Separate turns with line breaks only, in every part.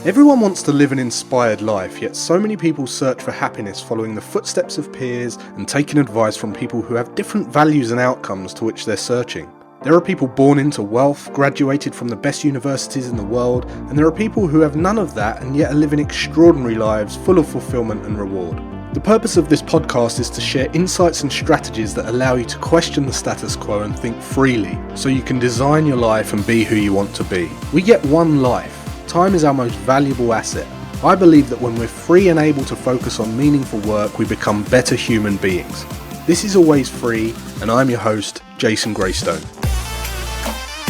Everyone wants to live an inspired life, yet so many people search for happiness following the footsteps of peers and taking advice from people who have different values and outcomes to which they're searching. There are people born into wealth, graduated from the best universities in the world, and there are people who have none of that and yet are living extraordinary lives full of fulfillment and reward. The purpose of this podcast is to share insights and strategies that allow you to question the status quo and think freely, so you can design your life and be who you want to be. We get one life. Time is our most valuable asset. I believe that when we're free and able to focus on meaningful work, we become better human beings. This is Always Free, and I'm your host, Jason Graystone.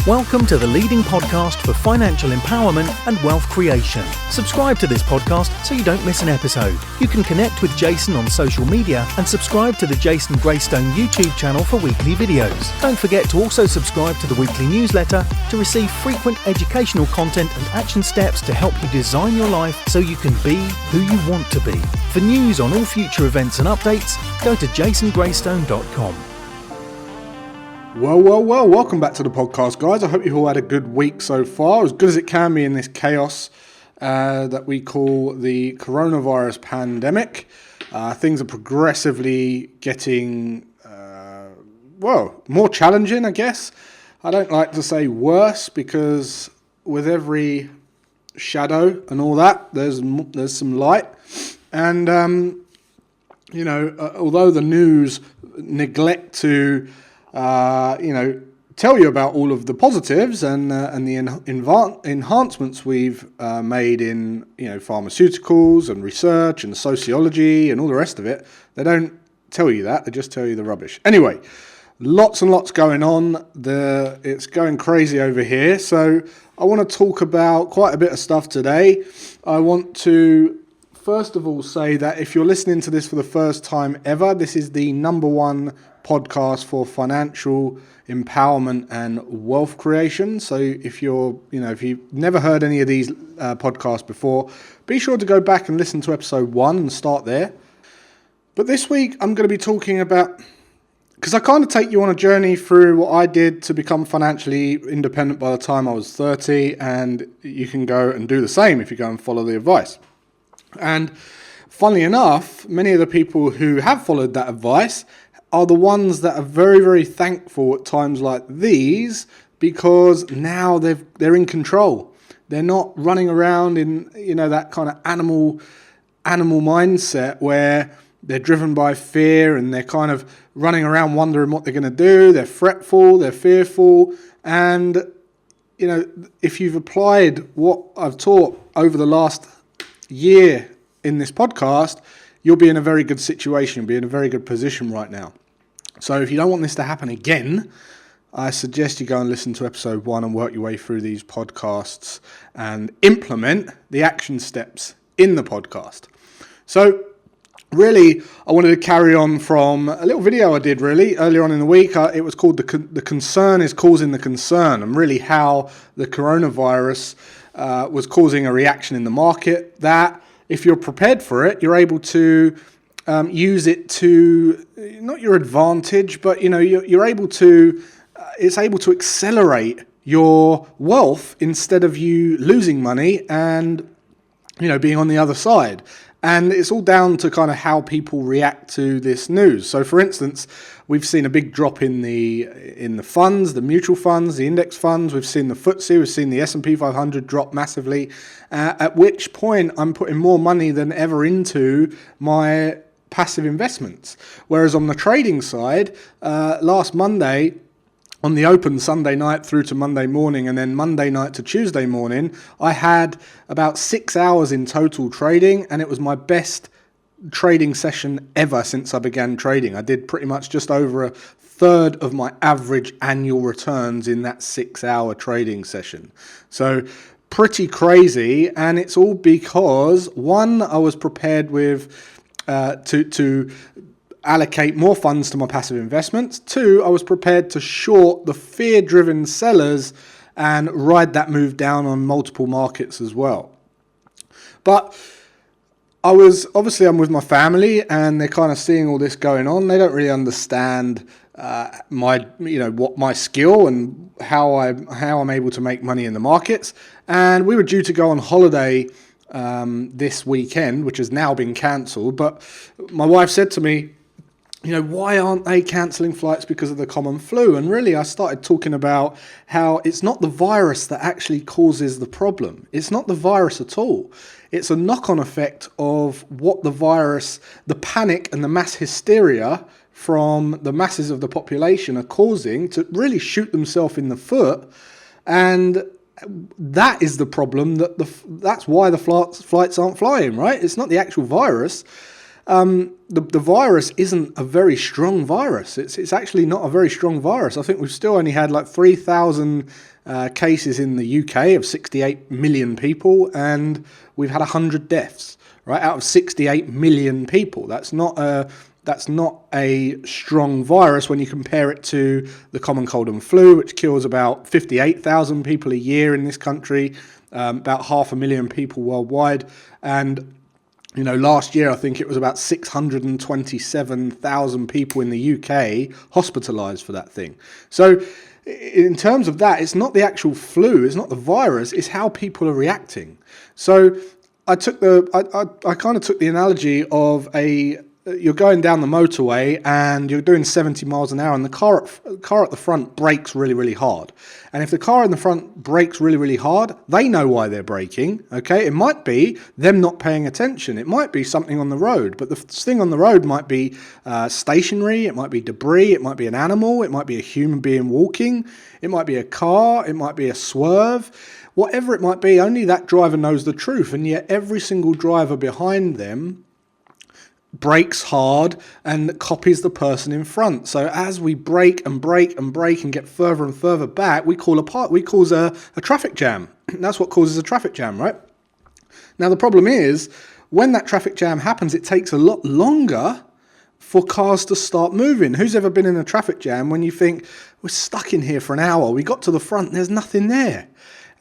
Welcome to the leading podcast for financial empowerment and wealth creation. Subscribe to this podcast so you don't miss an episode. You can connect with Jason on social media and subscribe to the Jason Graystone YouTube channel for weekly videos. Don't forget to also subscribe to the weekly newsletter to receive frequent educational content and action steps to help you design your life so you can be who you want to be. For news on all future events and updates, go to jasongraystone.com.
Well, welcome back to the podcast, guys. I hope you've all had a good week so far, as good as it can be in this chaos that we call the coronavirus pandemic. Things are progressively getting, more challenging, I guess. I don't like to say worse, because with every shadow and all that, there's some light. And, although the news neglect to tell you about all of the positives and the enhancements we've made in pharmaceuticals and research and sociology and all the rest of it. They don't tell you that; they just tell you the rubbish. Anyway, lots and lots going on. It's going crazy over here. So I want to talk about quite a bit of stuff today. I want to first of all say that if you're listening to this for the first time ever, this is the number one podcast for financial empowerment and wealth creation. So if you've never heard any of these podcasts before, be sure to go back and listen to episode 1 and start there. But this week I'm going to be talking about, because I kind of take you on a journey through what I did to become financially independent by the time I was 30, and you can go and do the same if you go and follow the advice. And funnily enough, many of the people who have followed that advice are the ones that are very, very thankful at times like these, because now they're in control. They're not running around in that kind of animal mindset where they're driven by fear and they're kind of running around wondering what they're going to do. They're fretful, they're fearful, and if you've applied what I've taught over the last year in this podcast, you'll be in a very good situation. You'll be in a very good position right now. So if you don't want this to happen again, I suggest you go and listen to episode 1 and work your way through these podcasts and implement the action steps in the podcast. So really, I wanted to carry on from a little video I did really earlier on in the week. It was called The Concern is Causing the Concern, and really how the coronavirus was causing a reaction in the market that, if you're prepared for it, you're able to use it to, not your advantage, but you're able to, it's able to accelerate your wealth instead of you losing money and being on the other side. And it's all down to kind of how people react to this news. So for instance, we've seen a big drop in the funds, the mutual funds, the index funds. We've seen the FTSE, we've seen the S&P 500 drop massively, at which point I'm putting more money than ever into my passive investments. Whereas on the trading side, last Monday, on the open Sunday night through to Monday morning, and then Monday night to Tuesday morning, I had about 6 hours in total trading, and it was my best trading session ever since I began trading. I did pretty much just over a third of my average annual returns in that 6-hour trading session. So pretty crazy, and it's all because, one, I was prepared with to allocate more funds to my passive investments. 2, I was prepared to short the fear-driven sellers and ride that move down on multiple markets as well. But I'm with my family, and they're kind of seeing all this going on. They don't really understand what my skill and how I'm able to make money in the markets. And we were due to go on holiday this weekend, which has now been cancelled. But my wife said to me, why aren't they cancelling flights because of the common flu? And really, I started talking about how it's not the virus that actually causes the problem. It's not the virus at all. It's a knock-on effect of what the virus, the panic and the mass hysteria from the masses of the population are causing to really shoot themselves in the foot. And that is the problem. That's why the flights aren't flying, right? It's not the actual virus. The virus isn't a very strong virus. It's actually not a very strong virus. I think we've still only had like 3,000 cases in the UK of 68 million people, and we've had 100 deaths, right, out of 68 million people. That's not a strong virus when you compare it to the common cold and flu, which kills about 58,000 people a year in this country, about 500,000 people worldwide, and last year, I think it was about 627,000 people in the UK hospitalised for that thing. So in terms of that, it's not the actual flu, it's not the virus, it's how people are reacting. So I kind of took the analogy of you're going down the motorway and you're doing 70 miles an hour and the car at the front brakes really, really hard. And if the car in the front brakes really, really hard, they know why they're braking, okay? It might be them not paying attention. It might be something on the road, but the thing on the road might be stationary, it might be debris, it might be an animal, it might be a human being walking, it might be a car, it might be a swerve. Whatever it might be, only that driver knows the truth, and yet every single driver behind them brakes hard and copies the person in front. So as we brake and brake and brake and get further and further back, we cause a traffic jam. That's what causes a traffic jam, right? Now the problem is, when that traffic jam happens, it takes a lot longer for cars to start moving. Who's ever been in a traffic jam when you think, we're stuck in here for an hour, we got to the front and there's nothing there?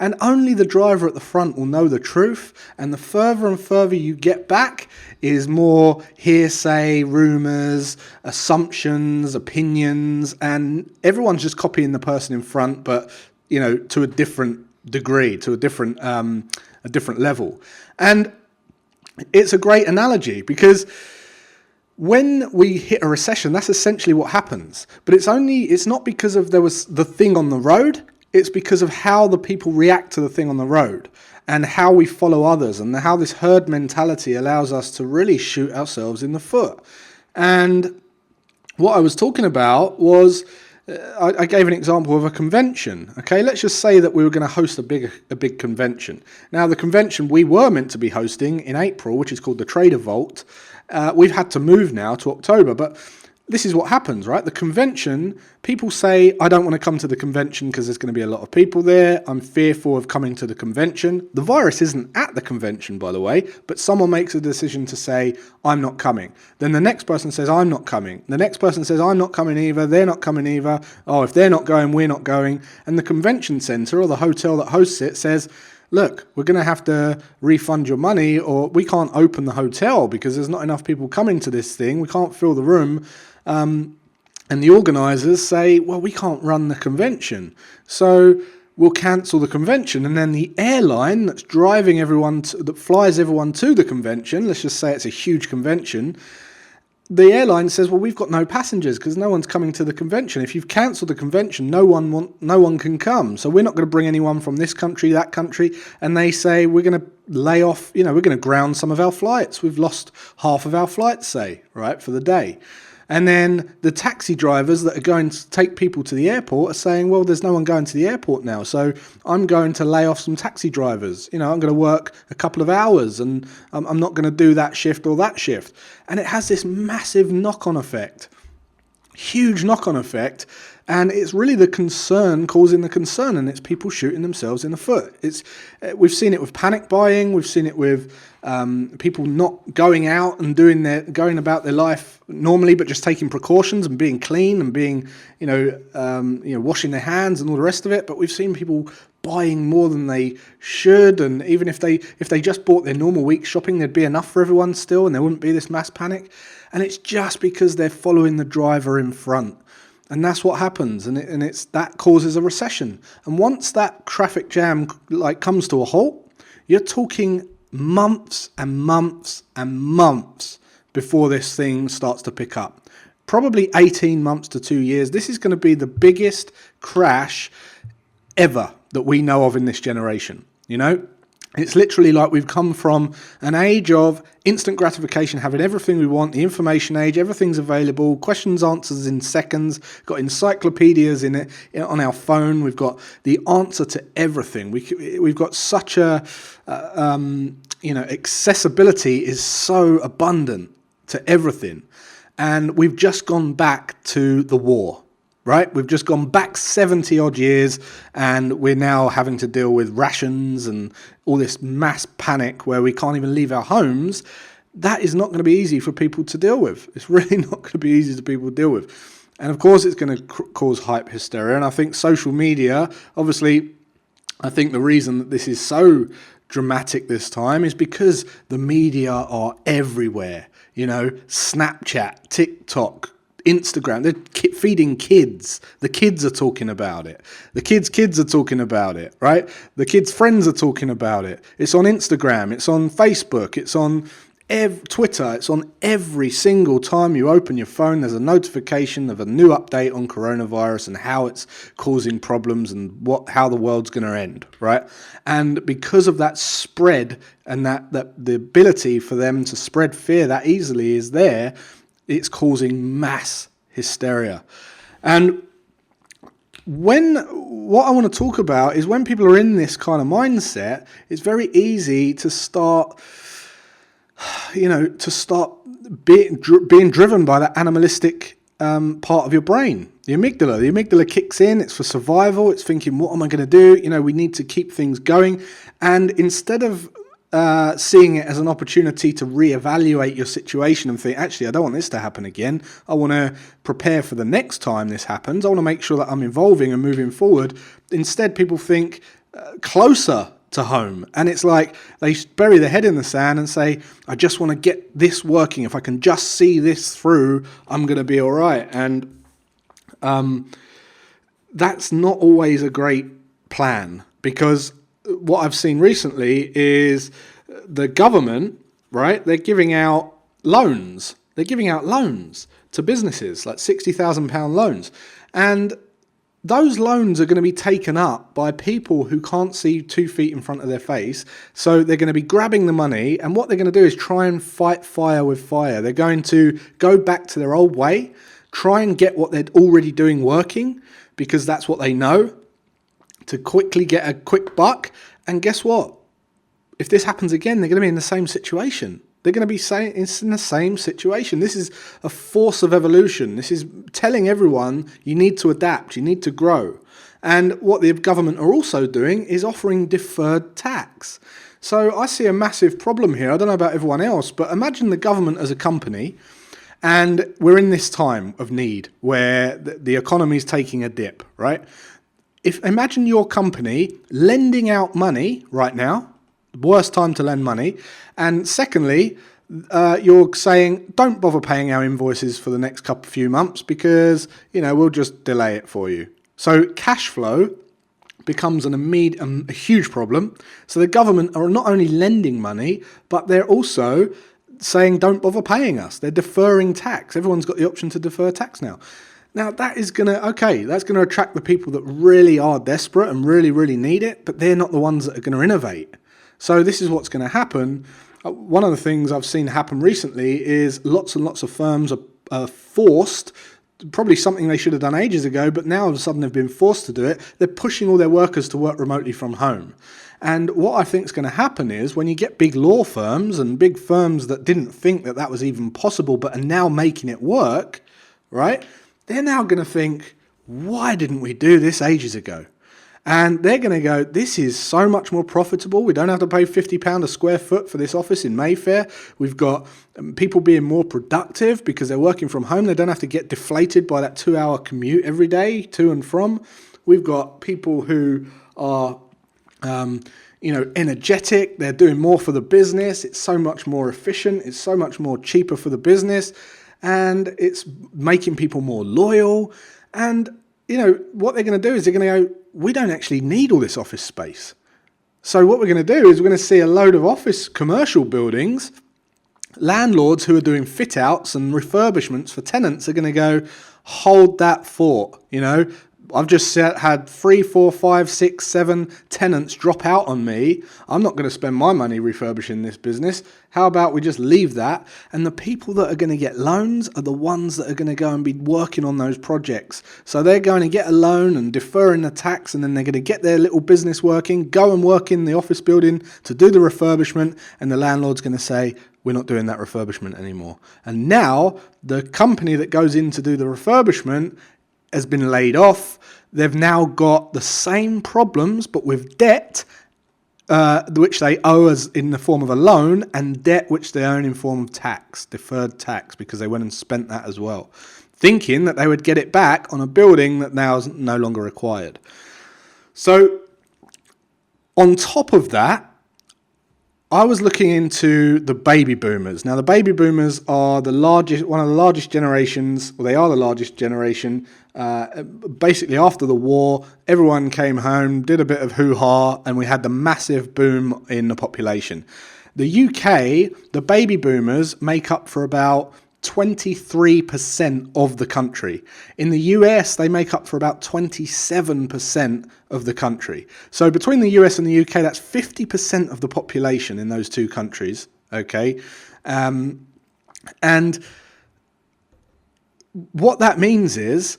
And only the driver at the front will know the truth. And the further and further you get back is more hearsay, rumours, assumptions, opinions, and everyone's just copying the person in front, but to a different degree, to a different level. And it's a great analogy because when we hit a recession, that's essentially what happens. But it's not because of there was the thing on the road. It's because of how the people react to the thing on the road and how we follow others and how this herd mentality allows us to really shoot ourselves in the foot. And what I was talking about was, I gave an example of a convention. Okay, let's just say that we were going to host a big convention. Now, the convention we were meant to be hosting in April, which is called the Trader Vault, we've had to move now to October, but this is what happens, right? The convention, people say, I don't want to come to the convention because there's going to be a lot of people there. I'm fearful of coming to the convention. The virus isn't at the convention, by the way, but someone makes a decision to say, I'm not coming. Then the next person says, I'm not coming. The next person says, I'm not coming either. They're not coming either. Oh, if they're not going, we're not going. And the convention center or the hotel that hosts it says, look, we're going to have to refund your money, or we can't open the hotel because there's not enough people coming to this thing. We can't fill the room. And the organisers say, well, we can't run the convention, so we'll cancel the convention. And then the airline that's driving everyone, that flies everyone to the convention, let's just say it's a huge convention, the airline says, well, we've got no passengers because no one's coming to the convention. If you've cancelled the convention, no one can come. So we're not going to bring anyone from this country, that country. And they say, we're going to lay off, we're going to ground some of our flights. We've lost half of our flights, say, right, for the day. And then the taxi drivers that are going to take people to the airport are saying, well, there's no one going to the airport now, so I'm going to lay off some taxi drivers. I'm going to work a couple of hours and I'm not going to do that shift or that shift. And it has this massive knock-on effect, huge knock-on effect. And it's really the concern causing the concern, and it's people shooting themselves in the foot. We've seen it with panic buying. We've seen it with people not going out and going about their life normally, but just taking precautions and being clean and being, washing their hands and all the rest of it. But we've seen people buying more than they should, and even if they just bought their normal week shopping, there'd be enough for everyone still, and there wouldn't be this mass panic. And it's just because they're following the driver in front. And that's what happens, and that causes a recession. And once that traffic jam comes to a halt, you're talking months and months and months before this thing starts to pick up. Probably 18 months to 2 years. This is going to be the biggest crash ever that we know of in this generation. It's literally like we've come from an age of instant gratification, having everything we want, the information age, everything's available, questions, answers in seconds, got encyclopedias in it on our phone, we've got the answer to everything. We've got such a, accessibility is so abundant to everything. And we've just gone back to the war. Right? We've just gone back 70 odd years and we're now having to deal with rations and all this mass panic where we can't even leave our homes. That is not going to be easy for people to deal with. It's really not going to be easy for people to deal with. And of course, it's going to cause hype hysteria. And I think social media, obviously, I think the reason that this is so dramatic this time is because the media are everywhere. Snapchat, TikTok, Instagram, they're feeding kids. The kids are talking about it. The kids are talking about it, right? The kids' friends are talking about it. It's on Instagram. It's on Facebook. It's on Twitter. It's on every single time you open your phone. There's a notification of a new update on coronavirus and how it's causing problems and how the world's going to end, right? And because of that spread and that the ability for them to spread fear that easily is there, it's causing mass hysteria. And what I want to talk about is when people are in this kind of mindset, it's very easy to start, being driven by that animalistic part of your brain, the amygdala. The amygdala kicks in, it's for survival, it's thinking, what am I going to do? We need to keep things going. And instead of seeing it as an opportunity to reevaluate your situation and think, actually, I don't want this to happen again. I want to prepare for the next time this happens. I want to make sure that I'm evolving and moving forward. Instead, people think closer to home. And it's like they bury their head in the sand and say, I just want to get this working. If I can just see this through, I'm going to be all right. And that's not always a great plan, because what I've seen recently is the government, right? They're giving out loans. They're giving out loans to businesses, like £60,000 loans. And those loans are going to be taken up by people who can't see 2 feet in front of their face. So they're going to be grabbing the money. And what they're going to do is try and fight fire with fire. They're going to go back to their old way, try and get what they're already doing working, because that's what they know, to quickly get a quick buck. And guess what? If this happens again, they're going to be in the same situation. They're going to be saying it's in the same situation. This is a force of evolution. This is telling everyone you need to adapt, you need to grow. And what the government are also doing is offering deferred tax. So I see a massive problem here. I don't know about everyone else, but imagine the government as a company, and we're in this time of need where the economy is taking a dip, right? Imagine your company lending out money right now, worst time to lend money, and secondly, you're saying, don't bother paying our invoices for the next few months because, we'll just delay it for you. So cash flow becomes a huge problem. So the government are not only lending money, but they're also saying, don't bother paying us. They're deferring tax. Everyone's got the option to defer tax now. Now, that's going to attract the people that really are desperate and really, really need it, but they're not the ones that are going to innovate. So this is what's going to happen. One of the things I've seen happen recently is lots and lots of firms are forced, probably something they should have done ages ago, but now all of a sudden they've been forced to do it. They're pushing all their workers to work remotely from home. And what I think is going to happen is when you get big law firms and big firms that didn't think that was even possible but are now making it work, right? They're now going to think, why didn't we do this ages ago? And they're going to go, this is so much more profitable. We don't have to pay £50 a square foot for this office in Mayfair. We've got people being more productive because they're working from home. They don't have to get deflated by that 2-hour commute every day to and from. We've got people who are energetic. They're doing more for the business. It's so much more efficient. It's so much more cheaper for the business. And it's making people more loyal. And, what they're going to do is they're going to go, we don't actually need all this office space. So what we're going to do is we're going to see a load of office commercial buildings. Landlords who are doing fit outs and refurbishments for tenants are going to go, hold that thought. I've just had 3, 4, 5, 6, 7 tenants drop out on me. I'm not going to spend my money refurbishing this business. How about we just leave that? And the people that are going to get loans are the ones that are going to go and be working on those projects. So they're going to get a loan and deferring the tax, and then they're going to get their little business working, go and work in the office building to do the refurbishment, and the landlord's going to say, we're not doing that refurbishment anymore. And now the company that goes in to do the refurbishment has been laid off. They've now got the same problems, but with debt, which they owe us in the form of a loan, and debt which they own in form of tax, deferred tax, because they went and spent that as well, thinking that they would get it back on a building that now is no longer required. So on top of that, I was looking into the baby boomers. Now, the baby boomers are one of the largest generations, or they are the largest generation. Basically, after the war, everyone came home, did a bit of hoo-ha, and we had the massive boom in the population. The UK, the baby boomers make up for about 23% of the country. In the US, they make up for about 27% of the country. So between the US and the UK, that's 50% of the population in those two countries. Okay, and what that means is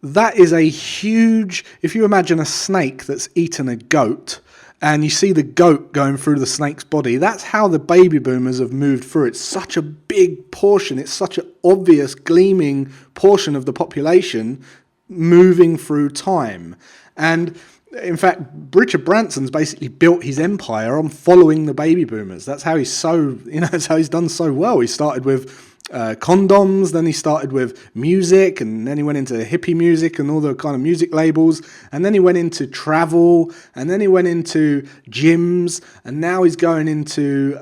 that is a huge. If you imagine a snake that's eaten a goat, and you see the goat going through the snake's body, that's how the baby boomers have moved through. It's such a big portion. It's such an obvious, gleaming portion of the population moving through time. And in fact, Richard Branson's basically built his empire on following the baby boomers. That's how that's how he's done so well. He started with condoms, then he started with music, and then he went into hippie music and all the kind of music labels, and then he went into travel, and then he went into gyms, and now he's going into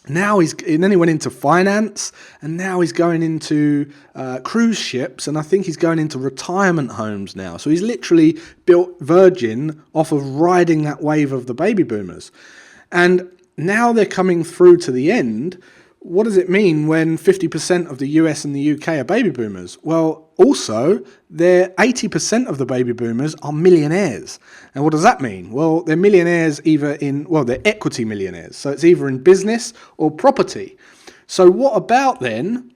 and then he went into finance, and now he's going into cruise ships, and I think he's going into retirement homes now. So he's literally built Virgin off of riding that wave of the baby boomers. And now they're coming through to the end. What does it mean when 50% of the US and the UK are baby boomers? Well, also, 80% of the baby boomers are millionaires. And what does that mean? Well, they're millionaires they're equity millionaires. So it's either in business or property. So what about then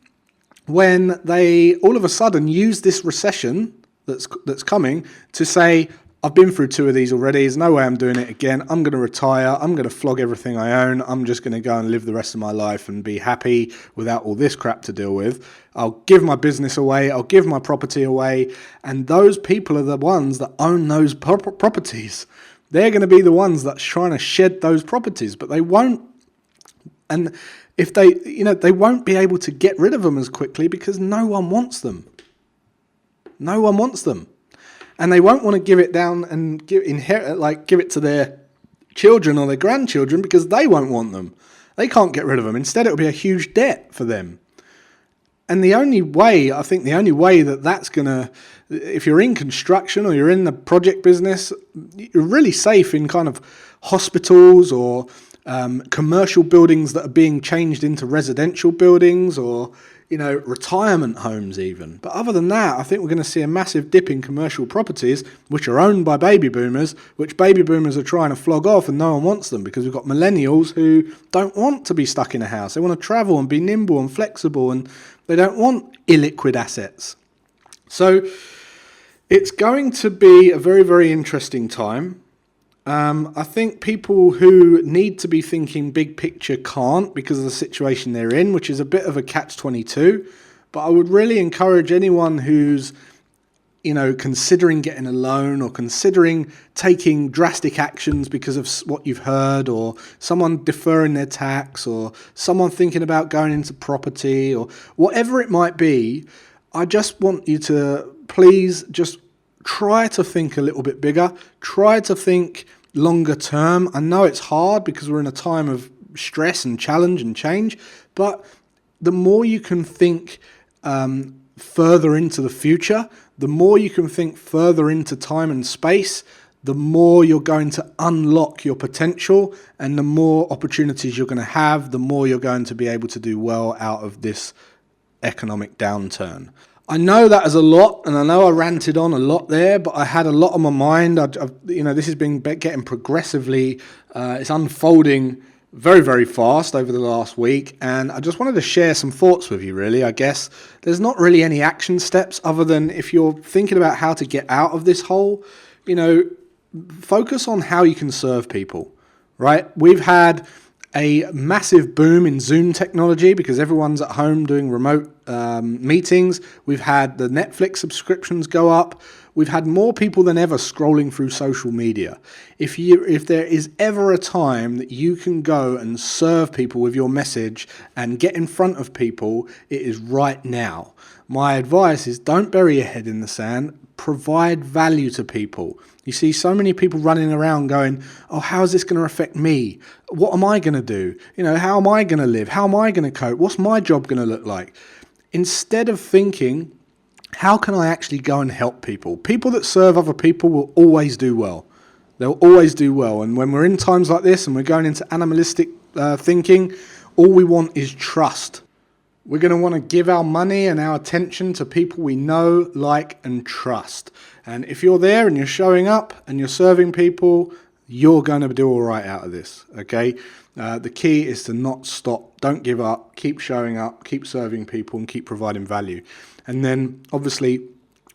when they all of a sudden use this recession that's coming to say, I've been through 2 of these already. There's no way I'm doing it again. I'm going to retire. I'm going to flog everything I own. I'm just going to go and live the rest of my life and be happy without all this crap to deal with. I'll give my business away. I'll give my property away. And those people are the ones that own those properties. They're going to be the ones that's trying to shed those properties, but they won't. And if they won't be able to get rid of them as quickly because no one wants them. No one wants them. And they won't want to give it down and give it to their children or their grandchildren because they won't want them. They can't get rid of them. Instead, it'll be a huge debt for them. And the only way that that's going to, if you're in construction or you're in the project business, you're really safe in kind of hospitals or commercial buildings that are being changed into residential buildings or retirement homes even. But other than that, I think we're going to see a massive dip in commercial properties, which are owned by baby boomers, which baby boomers are trying to flog off, and no one wants them because we've got millennials who don't want to be stuck in a house. They want to travel and be nimble and flexible, and they don't want illiquid assets. So it's going to be a very, very interesting time. I think people who need to be thinking big picture can't because of the situation they're in, which is a bit of a catch-22. But I would really encourage anyone who's, considering getting a loan or considering taking drastic actions because of what you've heard, or someone deferring their tax, or someone thinking about going into property, or whatever it might be. I just want you to please just try to think a little bit bigger. Try to think longer term. I know it's hard because we're in a time of stress and challenge and change, but the more you can think further into the future, the more you can think further into time and space, the more you're going to unlock your potential, and the more opportunities you're going to have, the more you're going to be able to do well out of this economic downturn. I know that is a lot, and I know I ranted on a lot there, but I had a lot on my mind. This has been getting progressively, it's unfolding very, very fast over the last week, and I just wanted to share some thoughts with you, really. I guess there's not really any action steps other than if you're thinking about how to get out of this hole, focus on how you can serve people, right? We've had a massive boom in Zoom technology because everyone's at home doing remote meetings. We've had the Netflix subscriptions go up. We've had more people than ever scrolling through social media. If there is ever a time that you can go and serve people with your message and get in front of people, it is right now. My advice is don't bury your head in the sand. Provide value to people. You see so many people running around going, oh, how is this going to affect me? What am I going to do? How am I going to live? How am I going to cope? What's my job going to look like? Instead of thinking, how can I actually go and help people? People that serve other people will always do well. They'll always do well. And when we're in times like this and we're going into animalistic thinking, all we want is trust. We're going to want to give our money and our attention to people we know, like, and trust. And if you're there and you're showing up and you're serving people, you're going to do all right out of this, okay? The key is to not stop. Don't give up. Keep showing up. Keep serving people and keep providing value. And then, obviously,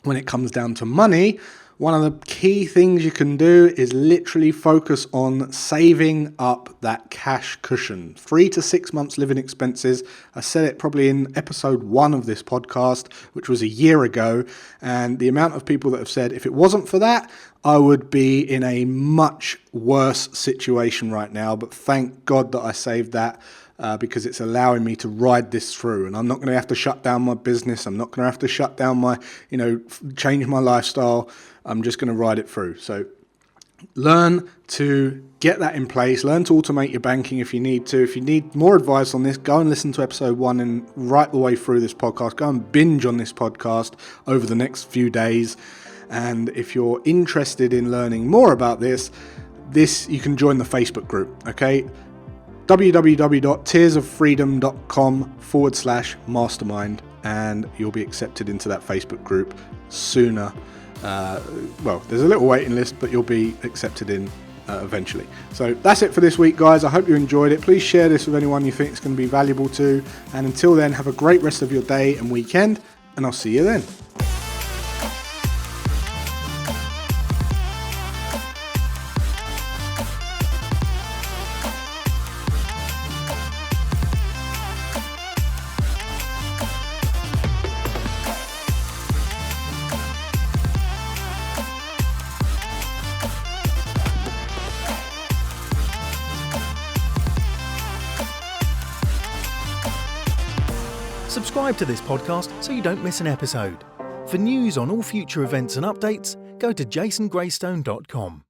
when it comes down to money, one of the key things you can do is literally focus on saving up that cash cushion. 3 to 6 months living expenses. I said it probably in episode 1 of this podcast, which was a year ago. And the amount of people that have said, if it wasn't for that, I would be in a much worse situation right now. But thank God that I saved that. Because it's allowing me to ride this through, and I'm not going to have to shut down my business. I'm not going to have to shut down my, change my lifestyle. I'm just going to ride it through. So learn to get that in place. Learn to automate your banking if you need to. If you need more advice on this, go and listen to episode 1 and right the way through this podcast. Go and binge on this podcast over the next few days. And if you're interested in learning more about this, you can join the Facebook group, okay? www.tearsoffreedom.com/mastermind, and you'll be accepted into that Facebook group sooner. There's a little waiting list, but you'll be accepted in eventually. So that's it for this week, guys. I hope you enjoyed it. Please share this with anyone you think it's going to be valuable to. And until then, have a great rest of your day and weekend, and I'll see you then.
Subscribe to this podcast so you don't miss an episode. For news on all future events and updates, go to jasongraystone.com.